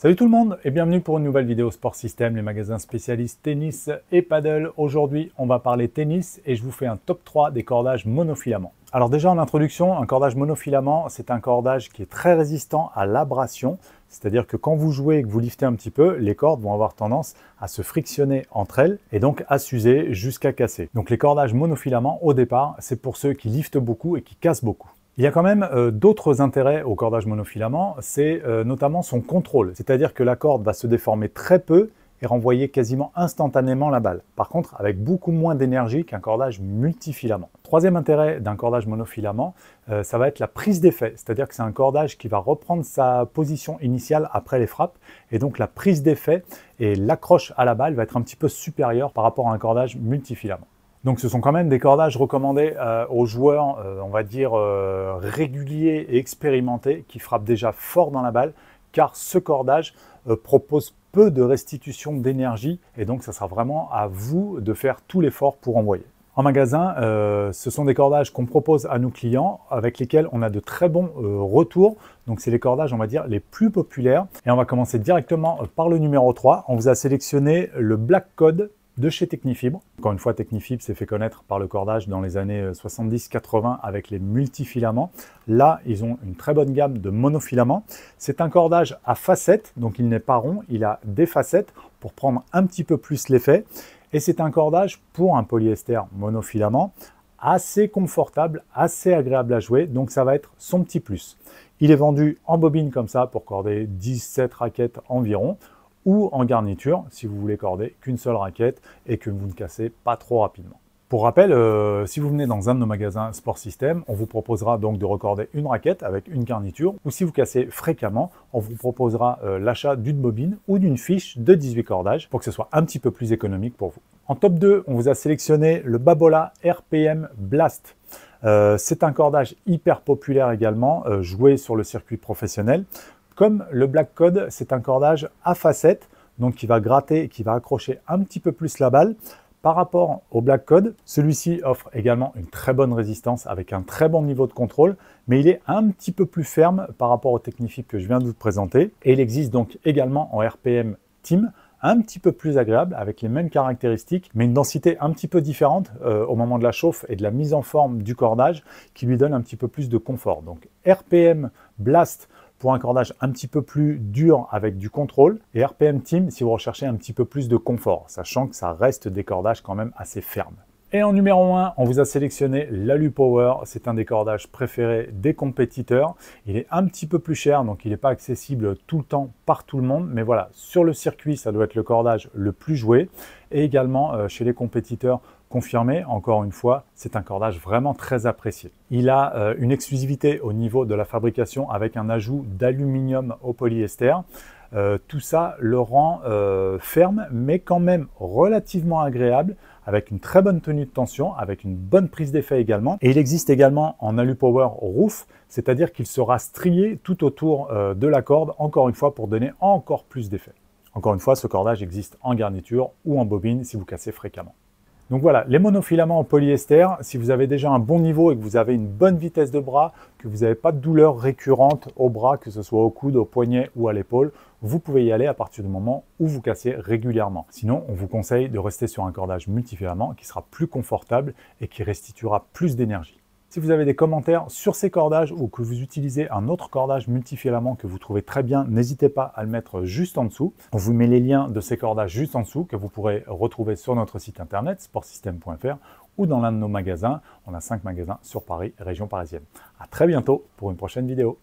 Salut tout le monde et bienvenue pour une nouvelle vidéo Sport System, les magasins spécialistes tennis et paddle. Aujourd'hui, on va parler tennis et je vous fais un top 3 des cordages monofilaments. Alors déjà en introduction, un cordage monofilament, c'est un cordage qui est très résistant à l'abrasion. C'est-à-dire que quand vous jouez et que vous liftez un petit peu, les cordes vont avoir tendance à se frictionner entre elles et donc à s'user jusqu'à casser. Donc les cordages monofilaments, au départ, c'est pour ceux qui liftent beaucoup et qui cassent beaucoup. Il y a quand même d'autres intérêts au cordage monofilament, c'est notamment son contrôle. C'est-à-dire que la corde va se déformer très peu et renvoyer quasiment instantanément la balle. Par contre, avec beaucoup moins d'énergie qu'un cordage multifilament. Troisième intérêt d'un cordage monofilament, ça va être la prise d'effet. C'est-à-dire que c'est un cordage qui va reprendre sa position initiale après les frappes. Et donc la prise d'effet et l'accroche à la balle va être un petit peu supérieure par rapport à un cordage multifilament. Donc ce sont quand même des cordages recommandés aux joueurs, on va dire, réguliers et expérimentés qui frappent déjà fort dans la balle, car ce cordage propose peu de restitution d'énergie et donc ça sera vraiment à vous de faire tout l'effort pour envoyer. En magasin, ce sont des cordages qu'on propose à nos clients avec lesquels on a de très bons retours. Donc c'est les cordages, on va dire, les plus populaires. Et on va commencer directement par le numéro 3. On vous a sélectionné le Black Code de chez Technifibre. Encore une fois, Technifibre s'est fait connaître par le cordage dans les années 70-80 avec les multifilaments. Là, ils ont une très bonne gamme de monofilaments. C'est un cordage à facettes, donc il n'est pas rond, il a des facettes pour prendre un petit peu plus l'effet. Et c'est un cordage pour un polyester monofilament assez confortable, assez agréable à jouer, donc ça va être son petit plus. Il est vendu en bobine comme ça pour corder 17 raquettes environ, ou en garniture si vous voulez corder qu'une seule raquette et que vous ne cassez pas trop rapidement. Pour rappel, si vous venez dans un de nos magasins Sport System, on vous proposera donc de recorder une raquette avec une garniture, ou si vous cassez fréquemment, on vous proposera l'achat d'une bobine ou d'une fiche de 18 cordages pour que ce soit un petit peu plus économique pour vous. En top 2, on vous a sélectionné le Babolat RPM Blast. C'est un cordage hyper populaire également, joué sur le circuit professionnel. Comme le Black Code, c'est un cordage à facettes, donc qui va gratter et qui va accrocher un petit peu plus la balle. Par rapport au Black Code, celui-ci offre également une très bonne résistance avec un très bon niveau de contrôle, mais il est un petit peu plus ferme par rapport au Technifibre que je viens de vous présenter. Et il existe donc également en RPM Team, un petit peu plus agréable avec les mêmes caractéristiques, mais une densité un petit peu différente au moment de la chauffe et de la mise en forme du cordage qui lui donne un petit peu plus de confort. Donc RPM Blast pour un cordage un petit peu plus dur avec du contrôle, et RPM Team si vous recherchez un petit peu plus de confort, sachant que ça reste des cordages quand même assez fermes. Et en numéro 1, on vous a sélectionné l'Alupower. C'est un des cordages préférés des compétiteurs. Il est un petit peu plus cher, donc il n'est pas accessible tout le temps par tout le monde. Mais voilà, sur le circuit, ça doit être le cordage le plus joué. Et également, chez les compétiteurs confirmés, encore une fois, c'est un cordage vraiment très apprécié. Il a une exclusivité au niveau de la fabrication avec un ajout d'aluminium au polyester. Tout ça le rend ferme, mais quand même relativement agréable, avec une très bonne tenue de tension, avec une bonne prise d'effet également. Et il existe également en Alupower Roof, c'est-à-dire qu'il sera strié tout autour de la corde, encore une fois, pour donner encore plus d'effet. Encore une fois, ce cordage existe en garniture ou en bobine si vous cassez fréquemment. Donc voilà, les monofilaments en polyester, si vous avez déjà un bon niveau et que vous avez une bonne vitesse de bras, que vous n'avez pas de douleur récurrente au bras, que ce soit au coude, au poignet ou à l'épaule, vous pouvez y aller à partir du moment où vous cassez régulièrement. Sinon, on vous conseille de rester sur un cordage multifilament qui sera plus confortable et qui restituera plus d'énergie. Si vous avez des commentaires sur ces cordages ou que vous utilisez un autre cordage multifilament que vous trouvez très bien, n'hésitez pas à le mettre juste en dessous. On vous met les liens de ces cordages juste en dessous que vous pourrez retrouver sur notre site internet sportsystem.fr ou dans l'un de nos magasins. On a 5 magasins sur Paris, région parisienne. À très bientôt pour une prochaine vidéo.